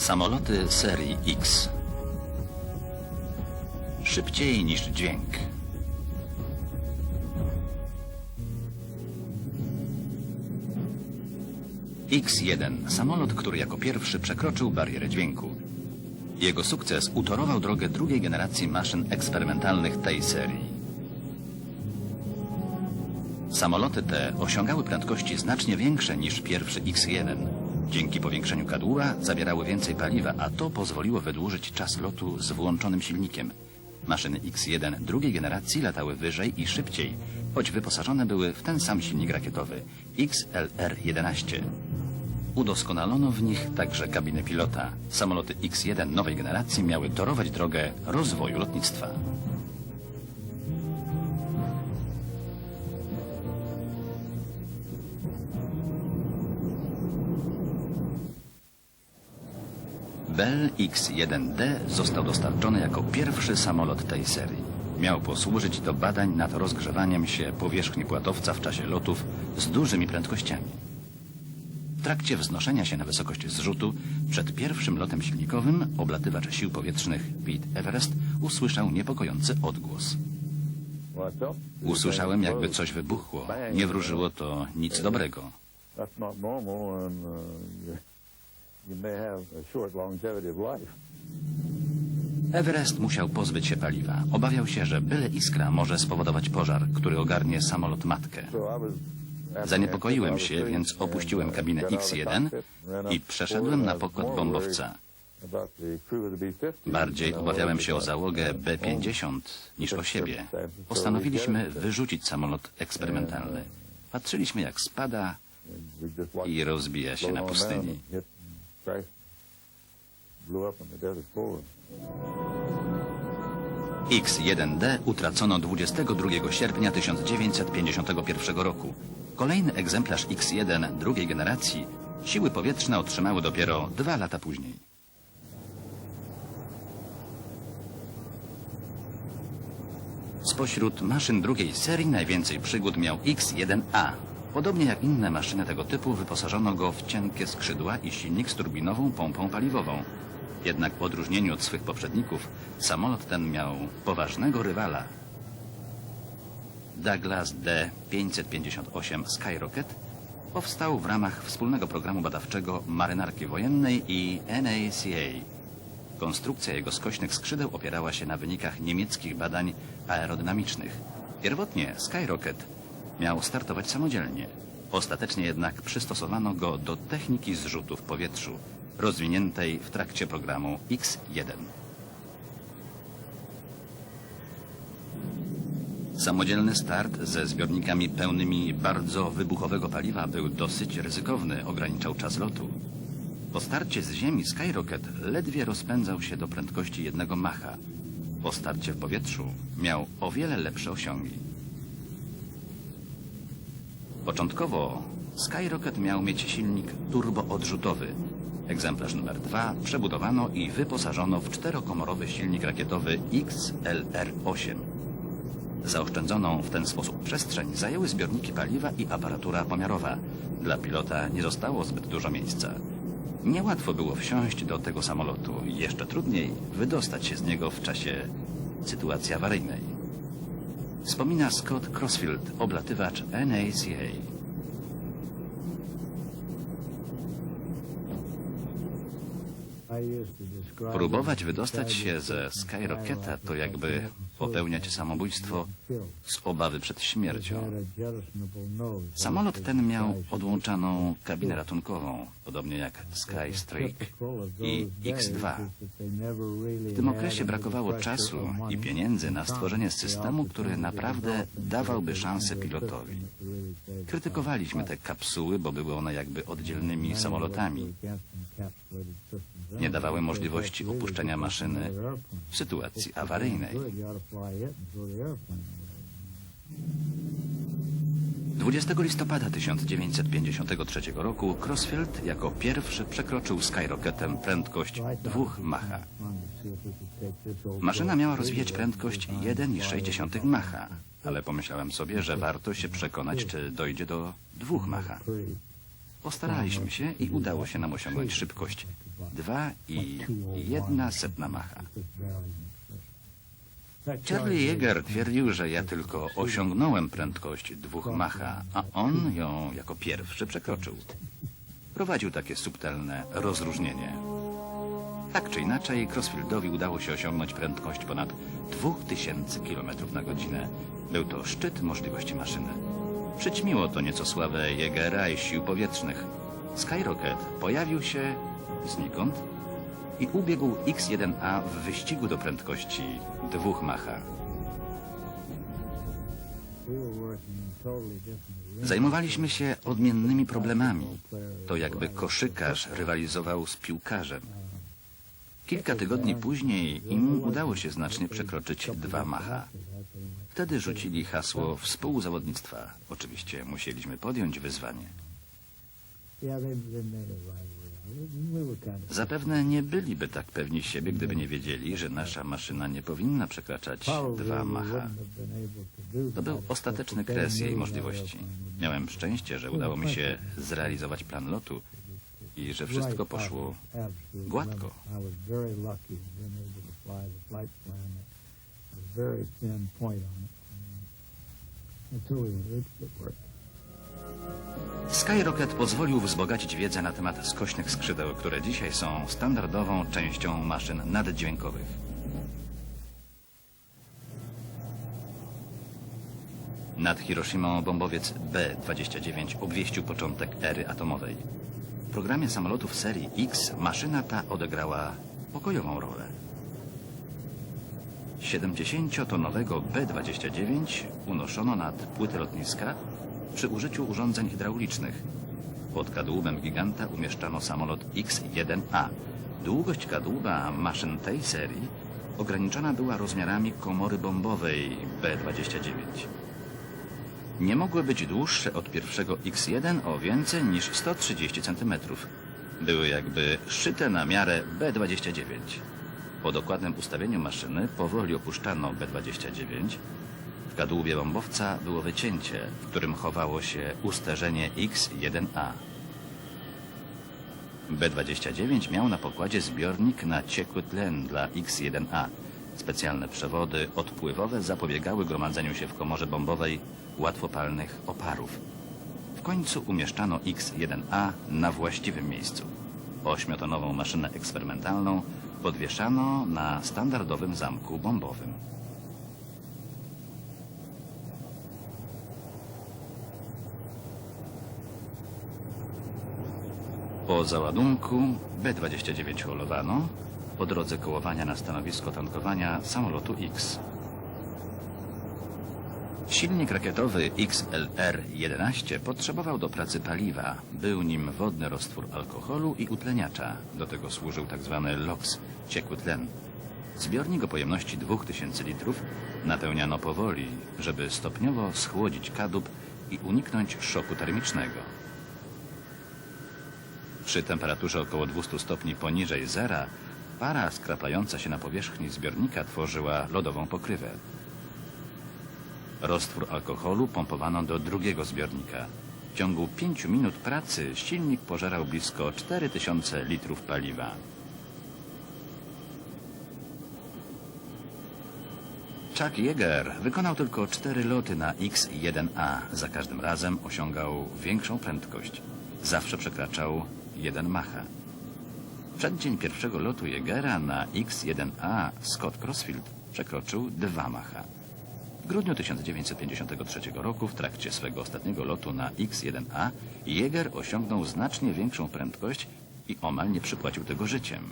Samoloty serii X. Szybciej niż dźwięk. X-1. Samolot, który jako pierwszy przekroczył barierę dźwięku. Jego sukces utorował drogę drugiej generacji maszyn eksperymentalnych tej serii. Samoloty te osiągały prędkości znacznie większe niż pierwszy X-1. Dzięki powiększeniu kadłuba zabierały więcej paliwa, a to pozwoliło wydłużyć czas lotu z włączonym silnikiem. Maszyny X-1 drugiej generacji latały wyżej i szybciej, choć wyposażone były w ten sam silnik rakietowy XLR-11. Udoskonalono w nich także kabiny pilota. Samoloty X-1 nowej generacji miały torować drogę rozwoju lotnictwa. Bell X-1D został dostarczony jako pierwszy samolot tej serii. Miał posłużyć do badań nad rozgrzewaniem się powierzchni płatowca w czasie lotów z dużymi prędkościami. W trakcie wznoszenia się na wysokość zrzutu przed pierwszym lotem silnikowym oblatywacz sił powietrznych Pete Everest usłyszał niepokojący odgłos. Usłyszałem, jakby coś wybuchło. Nie wróżyło to nic dobrego. Everest musiał pozbyć się paliwa. Obawiał się, że byle iskra może spowodować pożar, który ogarnie samolot matkę. Zaniepokoiłem się, więc opuściłem kabinę X-1 i przeszedłem na pokład bombowca. Bardziej obawiałem się o załogę B-50 niż o siebie. Postanowiliśmy wyrzucić samolot eksperymentalny. Patrzyliśmy, jak spada i rozbija się na pustyni. X-1D utracono 22 sierpnia 1951 roku. Kolejny egzemplarz X-1 drugiej generacji siły powietrzne otrzymały dopiero 2 lata później. Spośród maszyn drugiej serii najwięcej przygód miał X-1A. Podobnie jak inne maszyny tego typu wyposażono go w cienkie skrzydła i silnik z turbinową pompą paliwową. Jednak w odróżnieniu od swych poprzedników samolot ten miał poważnego rywala. Douglas D-558 Skyrocket powstał w ramach wspólnego programu badawczego Marynarki Wojennej i NACA. Konstrukcja jego skośnych skrzydeł opierała się na wynikach niemieckich badań aerodynamicznych. Pierwotnie Skyrocket miał startować samodzielnie. Ostatecznie jednak przystosowano go do techniki zrzutu w powietrzu, rozwiniętej w trakcie programu X-1. Samodzielny start ze zbiornikami pełnymi bardzo wybuchowego paliwa był dosyć ryzykowny, ograniczał czas lotu. Po starcie z ziemi Skyrocket ledwie rozpędzał się do prędkości 1 Macha. Po starcie w powietrzu miał o wiele lepsze osiągi. Początkowo Skyrocket miał mieć silnik turboodrzutowy. Egzemplarz numer 2 przebudowano i wyposażono w 4-komorowy silnik rakietowy XLR-8. Zaoszczędzoną w ten sposób przestrzeń zajęły zbiorniki paliwa i aparatura pomiarowa. Dla pilota nie zostało zbyt dużo miejsca. Niełatwo było wsiąść do tego samolotu i jeszcze trudniej wydostać się z niego w czasie sytuacji awaryjnej. Wspomina Scott Crossfield, oblatywacz NACA. Próbować wydostać się ze Skyrocketa to jakby popełniać samobójstwo z obawy przed śmiercią. Samolot ten miał odłączaną kabinę ratunkową, podobnie jak Skystreak i X-2. W tym okresie brakowało czasu i pieniędzy na stworzenie systemu, który naprawdę dawałby szansę pilotowi. Krytykowaliśmy te kapsuły, bo były one jakby oddzielnymi samolotami. Nie dawały możliwości opuszczenia maszyny w sytuacji awaryjnej. 20 listopada 1953 roku Crossfield jako pierwszy przekroczył Skyrocketem prędkość 2 Macha. Maszyna miała rozwijać prędkość 1,6 Macha, ale pomyślałem sobie, że warto się przekonać, czy dojdzie do 2 Macha. Postaraliśmy się i udało się nam osiągnąć szybkość 2,1 Macha. Charlie Yeager twierdził, że ja tylko osiągnąłem prędkość 2 Macha, a on ją jako pierwszy przekroczył. Prowadził takie subtelne rozróżnienie. Tak czy inaczej, Crossfieldowi udało się osiągnąć prędkość ponad 2000 km na godzinę. Był to szczyt możliwości maszyny. Przyćmiło to nieco sławę Yeagera i sił powietrznych. Skyrocket pojawił się znikąd i ubiegł X-1A w wyścigu do prędkości 2 Macha. Zajmowaliśmy się odmiennymi problemami. To jakby koszykarz rywalizował z piłkarzem. Kilka tygodni później im udało się znacznie przekroczyć 2 Macha. Wtedy rzucili hasło współzawodnictwa. Oczywiście musieliśmy podjąć wyzwanie. Zapewne nie byliby tak pewni siebie, gdyby nie wiedzieli, że nasza maszyna nie powinna przekraczać 2 Macha. To był ostateczny kres jej możliwości. Miałem szczęście, że udało mi się zrealizować plan lotu i że wszystko poszło gładko. Skyrocket pozwolił wzbogacić wiedzę na temat skośnych skrzydeł, które dzisiaj są standardową częścią maszyn naddźwiękowych. Nad Hiroshimą bombowiec B-29 obwieścił początek ery atomowej. W programie samolotów serii X maszyna ta odegrała pokojową rolę. 70-tonowego B-29 unoszono nad płyty lotniska przy użyciu urządzeń hydraulicznych. Pod kadłubem giganta umieszczano samolot X-1A. Długość kadłuba maszyn tej serii ograniczona była rozmiarami komory bombowej B-29. Nie mogły być dłuższe od pierwszego X-1 o więcej niż 130 cm. Były jakby szyte na miarę B-29. Po dokładnym ustawieniu maszyny powoli opuszczano B-29. W kadłubie bombowca było wycięcie, w którym chowało się usterzenie X-1A. B-29 miał na pokładzie zbiornik na ciekły tlen dla X-1A. Specjalne przewody odpływowe zapobiegały gromadzeniu się w komorze bombowej łatwopalnych oparów. W końcu umieszczano X-1A na właściwym miejscu. 8-tonową maszynę eksperymentalną podwieszano na standardowym zamku bombowym. Po załadunku B-29 holowano, po drodze kołowania na stanowisko tankowania samolotu X. Silnik rakietowy XLR-11 potrzebował do pracy paliwa. Był nim wodny roztwór alkoholu i utleniacza. Do tego służył tzw. LOX, ciekły tlen. Zbiornik o pojemności 2000 litrów napełniano powoli, żeby stopniowo schłodzić kadłub i uniknąć szoku termicznego. Przy temperaturze około 200 stopni poniżej zera para skraplająca się na powierzchni zbiornika tworzyła lodową pokrywę. Roztwór alkoholu pompowano do drugiego zbiornika. W ciągu 5 minut pracy silnik pożerał blisko 4000 litrów paliwa. Chuck Yeager wykonał tylko 4 loty na X-1A. Za każdym razem osiągał większą prędkość. Zawsze przekraczał 1 Macha. W przeddzień pierwszego lotu Yeagera na X-1A Scott Crossfield przekroczył 2 Macha. W grudniu 1953 roku w trakcie swego ostatniego lotu na X-1A Yeager osiągnął znacznie większą prędkość i omal nie przypłacił tego życiem.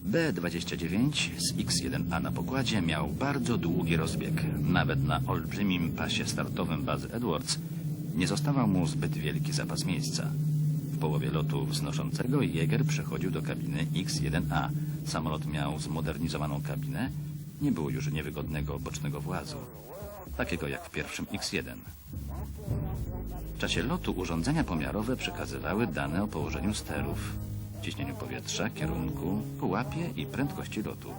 B-29 z X-1A na pokładzie miał bardzo długi rozbieg. Nawet na olbrzymim pasie startowym bazy Edwards nie zostawał mu zbyt wielki zapas miejsca. W połowie lotu wznoszącego Yeager przechodził do kabiny X-1A. Samolot miał zmodernizowaną kabinę. Nie było już niewygodnego bocznego włazu, takiego jak w pierwszym X-1. W czasie lotu urządzenia pomiarowe przekazywały dane o położeniu sterów, ciśnieniu powietrza, kierunku, pułapie i prędkości lotu.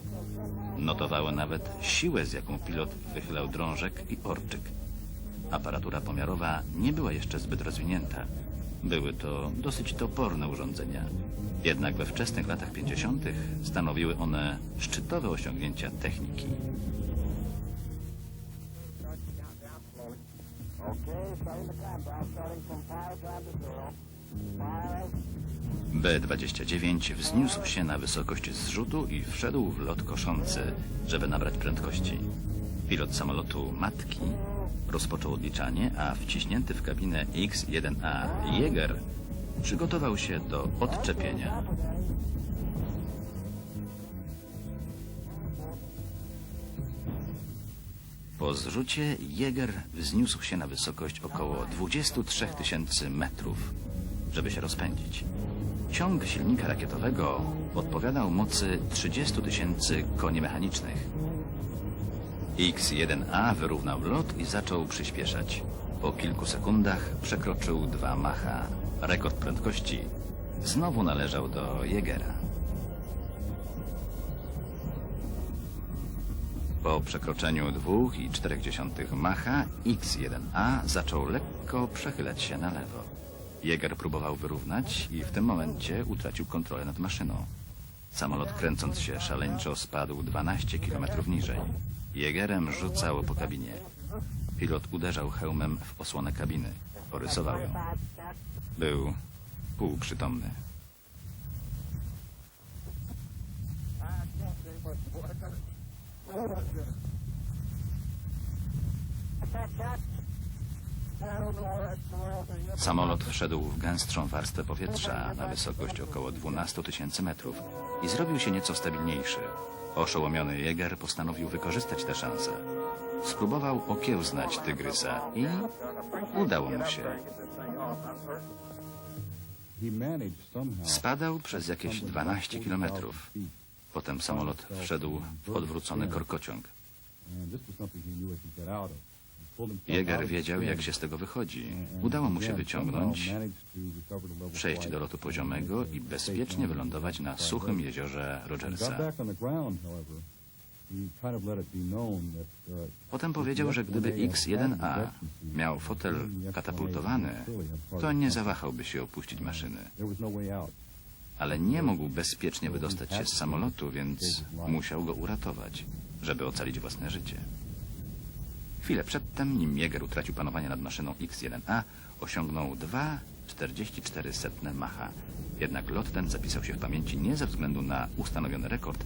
Notowały nawet siłę, z jaką pilot wychylał drążek i orczyk. Aparatura pomiarowa nie była jeszcze zbyt rozwinięta. Były to dosyć toporne urządzenia. Jednak we wczesnych latach 50. stanowiły one szczytowe osiągnięcia techniki. B-29 wzniósł się na wysokość zrzutu i wszedł w lot koszący, żeby nabrać prędkości. Pilot samolotu matki rozpoczął odliczanie, a wciśnięty w kabinę X-1A Jäger przygotował się do odczepienia. Po zrzucie Jäger wzniósł się na wysokość około 23 000 metrów, żeby się rozpędzić. Ciąg silnika rakietowego odpowiadał mocy 30 000 koni mechanicznych. X-1A wyrównał lot i zaczął przyspieszać. Po kilku sekundach przekroczył 2 Macha. Rekord prędkości znowu należał do Jägera. Po przekroczeniu 2,4 Macha X-1A zaczął lekko przechylać się na lewo. Jäger próbował wyrównać i w tym momencie utracił kontrolę nad maszyną. Samolot, kręcąc się szaleńczo, spadł 12 km niżej. Jägerem rzucał po kabinie. Pilot uderzał hełmem w osłonę kabiny. Porysował ją. Był półprzytomny. Samolot wszedł w gęstszą warstwę powietrza na wysokość około 12 000 metrów i zrobił się nieco stabilniejszy. Oszołomiony Jäger postanowił wykorzystać tę szansę. Spróbował okiełznać tygrysa i udało mu się. Spadał przez jakieś 12 kilometrów. Potem samolot wszedł w odwrócony korkociąg. Jäger wiedział, jak się z tego wychodzi. Udało mu się wyciągnąć, przejść do lotu poziomego i bezpiecznie wylądować na suchym jeziorze Rogersa. Potem powiedział, że gdyby X-1A miał fotel katapultowany, to nie zawahałby się opuścić maszyny. Ale nie mógł bezpiecznie wydostać się z samolotu, więc musiał go uratować, żeby ocalić własne życie. Chwilę przedtem, nim Jäger utracił panowanie nad maszyną X-1A, osiągnął 2,44 Macha. Jednak lot ten zapisał się w pamięci nie ze względu na ustanowiony rekord,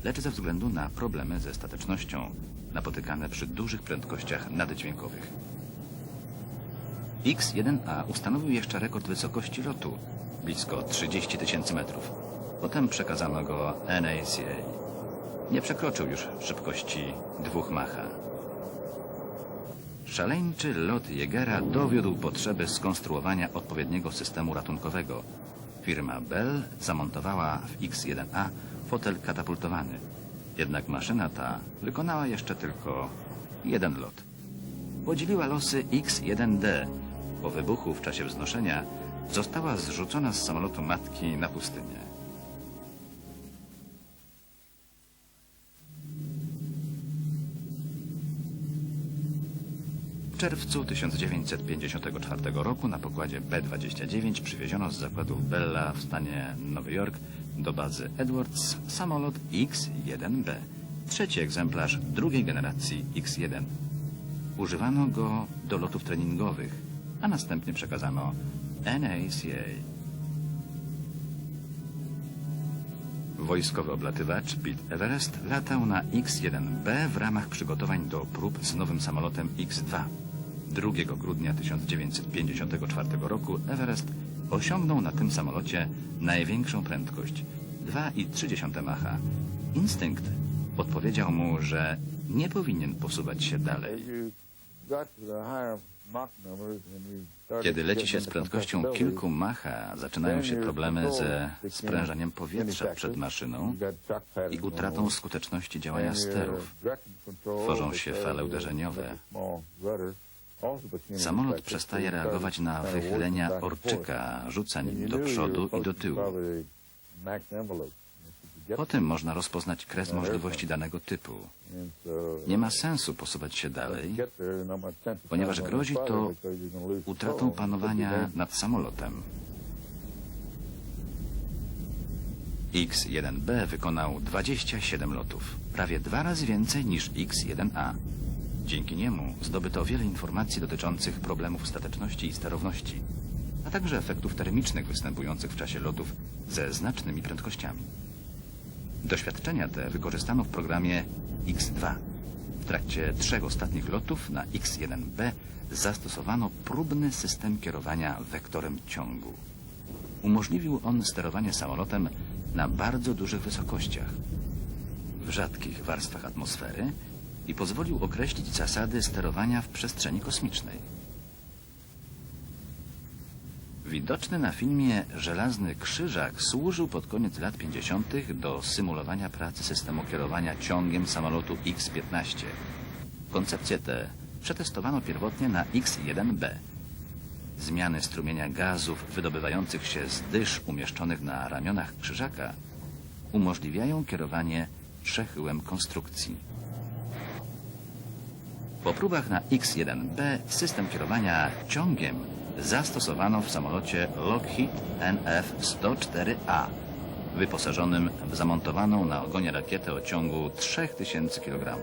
lecz ze względu na problemy ze statecznością napotykane przy dużych prędkościach naddźwiękowych. X-1A ustanowił jeszcze rekord wysokości lotu, blisko 30 000 metrów. Potem przekazano go NACA. Nie przekroczył już szybkości 2 Macha. Szaleńczy lot Jägera dowiódł potrzeby skonstruowania odpowiedniego systemu ratunkowego. Firma Bell zamontowała w X-1A fotel katapultowany. Jednak maszyna ta wykonała jeszcze tylko jeden lot. Podzieliła losy X-1D. Po wybuchu w czasie wznoszenia została zrzucona z samolotu matki na pustynię. W czerwcu 1954 roku na pokładzie B-29 przywieziono z zakładu Bella w stanie Nowy Jork do bazy Edwards samolot X-1B, trzeci egzemplarz drugiej generacji X-1. Używano go do lotów treningowych, a następnie przekazano NACA. Wojskowy oblatywacz Pete Everest latał na X-1B w ramach przygotowań do prób z nowym samolotem X-2. 2 grudnia 1954 roku Everest osiągnął na tym samolocie największą prędkość 2,3 Macha. Instynkt podpowiedział mu, że nie powinien posuwać się dalej. Kiedy leci się z prędkością kilku Macha, zaczynają się problemy ze sprężaniem powietrza przed maszyną i utratą skuteczności działania sterów. Tworzą się fale uderzeniowe. Samolot przestaje reagować na wychylenia orczyka, rzuca nim do przodu i do tyłu. Po tym można rozpoznać kres możliwości danego typu. Nie ma sensu posuwać się dalej, ponieważ grozi to utratą panowania nad samolotem. X-1B wykonał 27 lotów, prawie 2 razy więcej niż X-1A. Dzięki niemu zdobyto wiele informacji dotyczących problemów stateczności i sterowności, a także efektów termicznych występujących w czasie lotów ze znacznymi prędkościami. Doświadczenia te wykorzystano w programie X-2. W trakcie 3 ostatnich lotów na X-1B zastosowano próbny system kierowania wektorem ciągu. Umożliwił on sterowanie samolotem na bardzo dużych wysokościach, w rzadkich warstwach atmosfery i pozwolił określić zasady sterowania w przestrzeni kosmicznej. Widoczny na filmie żelazny krzyżak służył pod koniec lat 50. do symulowania pracy systemu kierowania ciągiem samolotu X-15. Koncepcje te przetestowano pierwotnie na X-1B. Zmiany strumienia gazów wydobywających się z dysz umieszczonych na ramionach krzyżaka umożliwiają kierowanie przechyłem konstrukcji. Po próbach na X-1B system kierowania ciągiem zastosowano w samolocie Lockheed NF-104A, wyposażonym w zamontowaną na ogonie rakietę o ciągu 3000 kg.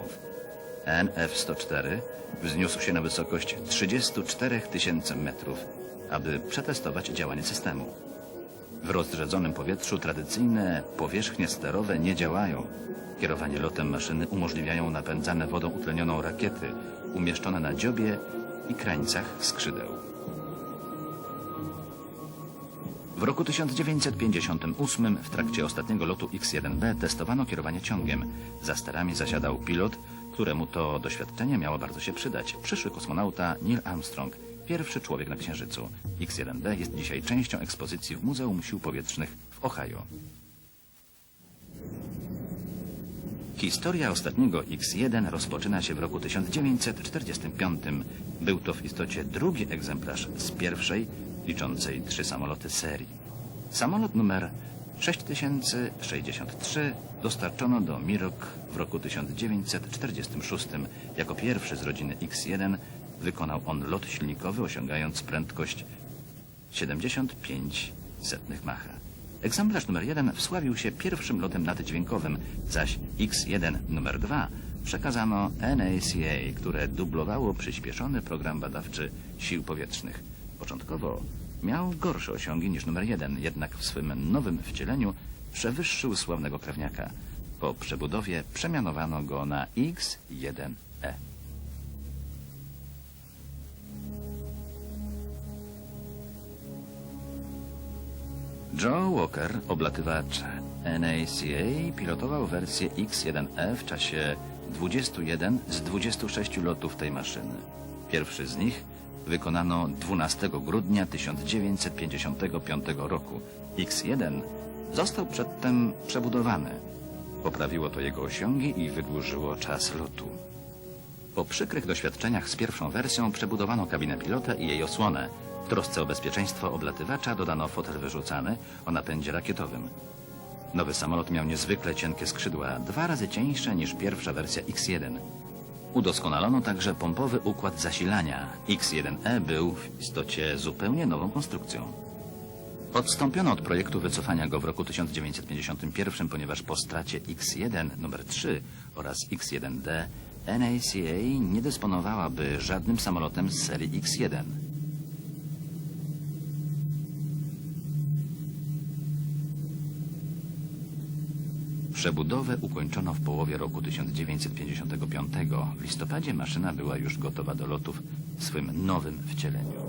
NF-104 wzniósł się na wysokość 34 000 metrów, aby przetestować działanie systemu. W rozrzedzonym powietrzu tradycyjne powierzchnie sterowe nie działają. Kierowanie lotem maszyny umożliwiają napędzane wodą utlenioną rakiety umieszczone na dziobie i krańcach skrzydeł. W roku 1958 w trakcie ostatniego lotu X-1B testowano kierowanie ciągiem. Za sterami zasiadał pilot, któremu to doświadczenie miało bardzo się przydać. Przyszły kosmonauta Neil Armstrong, pierwszy człowiek na Księżycu. X-1B jest dzisiaj częścią ekspozycji w Muzeum Sił Powietrznych w Ohio. Historia ostatniego X-1 rozpoczyna się w roku 1945. Był to w istocie drugi egzemplarz z pierwszej, liczącej 3 samoloty serii. Samolot numer 6063 dostarczono do Mirok w roku 1946. Jako pierwszy z rodziny X-1 wykonał on lot silnikowy, osiągając prędkość 75 Macha. Egzemplarz numer 1 wsławił się pierwszym lotem naddźwiękowym, zaś X-1 numer 2 przekazano NACA, które dublowało przyspieszony program badawczy Sił Powietrznych. Początkowo miał gorsze osiągi niż numer 1, jednak w swym nowym wcieleniu przewyższył sławnego krewniaka. Po przebudowie przemianowano go na X-1E. Joe Walker, oblatywacz NACA, pilotował wersję X-1E w czasie 21 z 26 lotów tej maszyny. Pierwszy z nich wykonano 12 grudnia 1955 roku. X-1 został przedtem przebudowany. Poprawiło to jego osiągi i wydłużyło czas lotu. Po przykrych doświadczeniach z pierwszą wersją przebudowano kabinę pilota i jej osłonę. W trosce o bezpieczeństwo oblatywacza dodano fotel wyrzucany o napędzie rakietowym. Nowy samolot miał niezwykle cienkie skrzydła, 2 razy cieńsze niż pierwsza wersja X-1. Udoskonalono także pompowy układ zasilania. X-1E był w istocie zupełnie nową konstrukcją. Odstąpiono od projektu wycofania go w roku 1951, ponieważ po stracie X-1 numer 3 oraz X-1D NACA nie dysponowałaby żadnym samolotem z serii X-1. Przebudowę ukończono w połowie roku 1955. W listopadzie maszyna była już gotowa do lotów w swym nowym wcieleniu.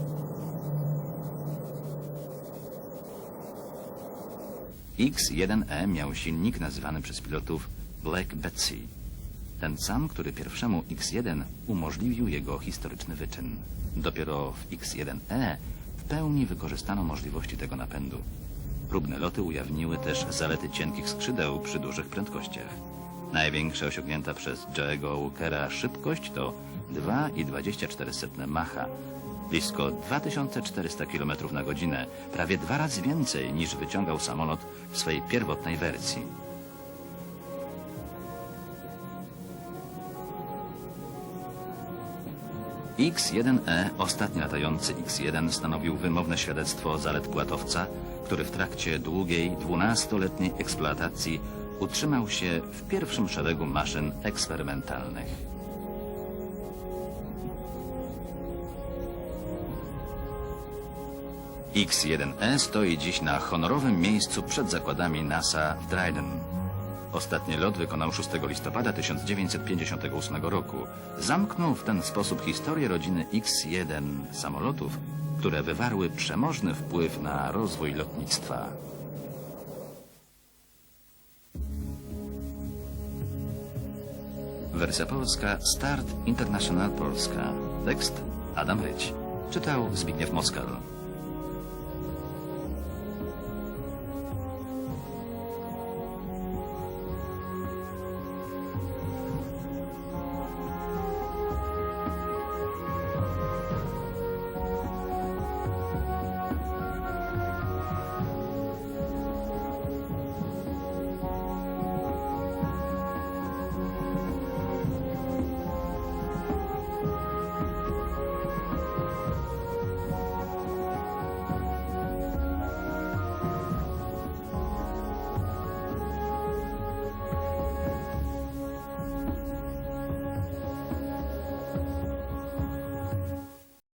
X-1E miał silnik nazywany przez pilotów Black Betty. Ten sam, który pierwszemu X-1 umożliwił jego historyczny wyczyn. Dopiero w X-1E w pełni wykorzystano możliwości tego napędu. Próbne loty ujawniły też zalety cienkich skrzydeł przy dużych prędkościach. Największa osiągnięta przez Joe'ego Walkera szybkość to 2,24 Macha, blisko 2400 km na godzinę, prawie 2 razy więcej niż wyciągał samolot w swej pierwotnej wersji. X-1E, ostatni latający X-1, stanowił wymowne świadectwo zalet płatowca, który w trakcie długiej, 12-letniej eksploatacji utrzymał się w pierwszym szeregu maszyn eksperymentalnych. X-1E stoi dziś na honorowym miejscu przed zakładami NASA w Dryden. Ostatni lot wykonał 6 listopada 1958 roku. Zamknął w ten sposób historię rodziny X-1 samolotów, które wywarły przemożny wpływ na rozwój lotnictwa. Wersja polska Start International Polska. Tekst Adam Ryć. Czytał Zbigniew Moskal.